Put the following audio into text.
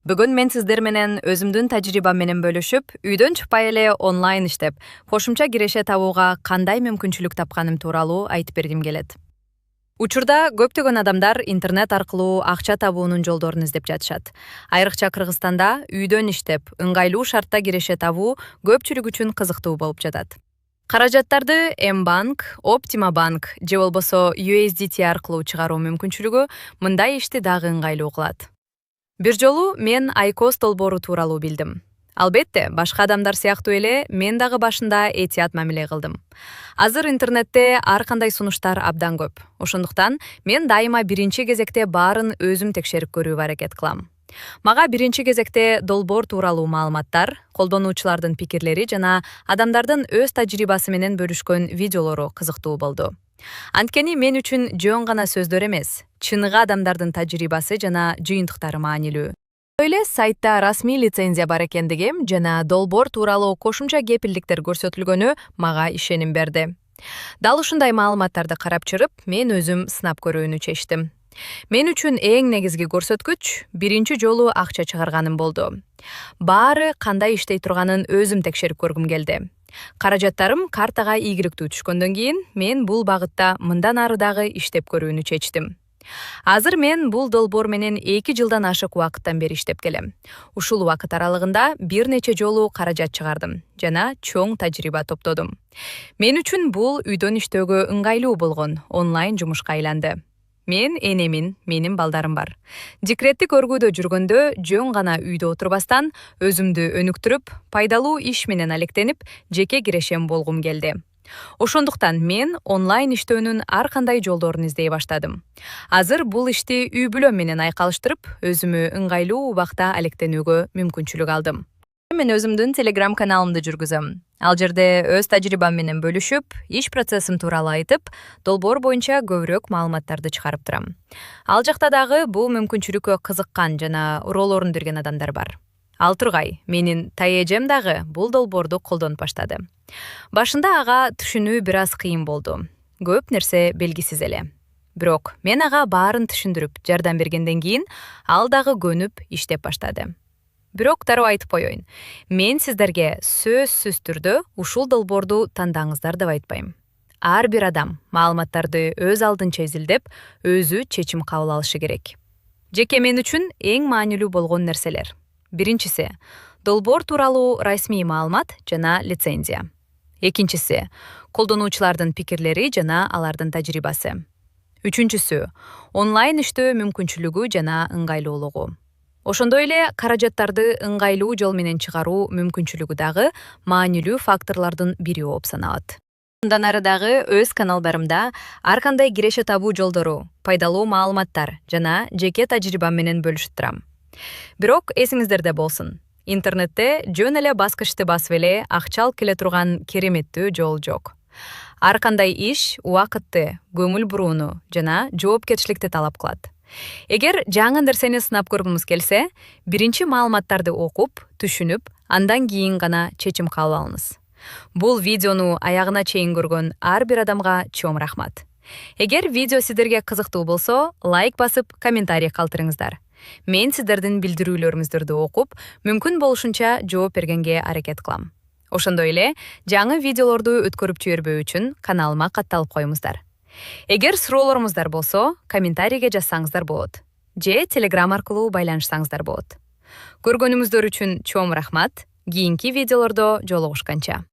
Бүгүн мен сиздер менен өзүмдүн тажрыйбам менен бөлүшүп, үйдөн чыкпай эле онлайн иштеп, кошумча киреше табууга кандай мүмкүнчүлүк тапканым тууралуу айтып бергим келет. Учурда көптөгөн адамдар интернет аркылуу акча табуунун жолдорун издеп жатышат. Айрыкча Кыргызстанда үйдөн иштеп, ыңгайлуу шартта киреше табуу көпчүлүк үчүн кызыктуу болуп жатат. Каражаттарды М-банк, Optima банк же болбосо USDT аркылуу чыгаруу мүмкүнчүлүгү мындай ишти дагы ыңгайлуу кылат. Бир жолу мен айкос долбоору тууралуу билдим. Албетте, башка адамдар сыяктуу эле мен дагы башында этият мамиле кылдым. Азыр интернетте ар кандай сунуштар абдан көп. Ошондуктан мен дайыма биринчи кезекте баарын өзүм текшерип көрүүгө аракет кылам. Мага биринчи кезекте долбоор тууралуу маалыматтар, колдонуучулардын пикирлери жана адамдардын өз тажрыйбасы менен бөлүшкөн видеолору кызыктуу болду. Анткени мен үчүн жөн гана сөздөр эмес, чыныгы адамдардын тажрыйбасы жана жыйынтыктары маанилүү. Эле сайтта расмий лицензия бар экендиги жана долбоор тууралуу кошумча кепилдиктер көрсөтүлгөнү мага ишеним берди. Дал ушундай маалыматтарды карап чырып, мен өзүм сынап көрүүнү чечтим. Мен үчүн эң негизги көрсөткүч биринчи жолу акча чыгарганым болду. Баары кандай иштей турганын өзүм текшерип көргүм келди. Каражаттарым картага ийгиликтүү түшкөндөн кийин мен бул багытта мындан ары дагы иштеп көрүүнү чечтим. Азыр мен бул долбоор менен 2 жылдан ашык убакыттан бери иштеп келем. Ушул убакыт аралыгында бир нече жолу каражат чыгардым жана чоң тажрыйба топтодум. Мен үчүн бул үйдөн иштөөгө ыңгайлуу болгон онлайн жумушка айланды. Мен энемин, менин балдарым бар. Декреттик өргүүдө жүргөндө жөн гана үйдө отурбастан, өзүмдү өнүктүрүп, пайдалуу иш менен алектенип, жеке кирешем болгум келди. Ошондуктан мен онлайн иштөөнүн ар кандай жолдорун издей баштадым. Азыр бул ишти үй бүлөм менен айкалыштырып, өзүмө ыңгайлуу убакта алектенүүгө мүмкүнчүлүк алдым. Мен өзүмдүн Telegram каналымды жүргүзөм. Ал жерде өз тажрыйбам менен бөлүшүп, иш процессим тууралуу айтып, долбоор боюнча көбүрөөк маалыматтарды чыгарып турам. Ал жакта дагы бул мүмкүнчүлүккө кызыккан жана уроолорун берген адамдар бар. Ал тургай, менин таежем дагы бул долбоорду колдонуп баштады. Башында ага түшүнүү бир аз кыйын болду. Көп нерсе белгисиз эле. Бирок мен ага баарын түшүндүрүп, жардам бергенден кийин ал дагы көнүп иштеп баштады. Бирок дароо айтып коеюн. Мен сиздерге сөзсүз түрдө ушул долбоорду тандаңыздар деп айтпайм. Ар бир адам маалыматтарды өз алдынча изилдеп, өзү чечим кабыл алышы керек. Жеке мен үчүн эң маанилүү болгон нерселер. Биринчиси долбоор тууралуу расмий маалымат жана лицензия. Экинчиси колдонуучулардын пикирлери жана алардын тажрыйбасы. Үчүнчүсү онлайн иштөө мүмкүнчүлүгү жана ыңгайлуулугу. Ошондой эле каражаттарды ыңгайлуу жол менен чыгаруу мүмкүнчүлүгү дагы маанилүү факторлордун бири болуп саналат. Мындан ары дагы өз каналдарымда ар кандай киреше табуу жолдору, пайдалуу маалыматтар жана жеке тажрыйбам менен бөлүшүп турам. Бирок эсиңиздерде болсун, интернетте жөн эле баскычты басып эле акча алып келе турган кереметтүү жол жок. Ар кандай иш убакытты, көңүл бурууну жана жоопкерчиликти талап кылат. Эгер жаңы нерсени сынап көргүңүз келсе, биринчи маалыматтарды окуп, түшүнүп, андан кийин гана чечим кабыл алыңыз. Бул видеону аягына чейин көргөн ар бир адамга чоң рахмат. Эгер видео сиздерге кызыктуу болсо, лайк басып, комментарий калтырыңыздар. Мен сиздердин билдирүүлөрүңүздөрдү окуп, мүмкүн болушунча жооп бергенге аракет кылам. Ошондой эле, жаңы видеолорду өткөрүп жибербөө үчүн каналыма катталып коюңуздар. Эгер суроолоруңуздар болсо, комментарийге жазсаңыздар болот. Же Telegram аркылуу байланышсаңыздар болот. Көргөнүңүздөр үчүн чоң рахмат. Кийинки видеолордо жолугушканча.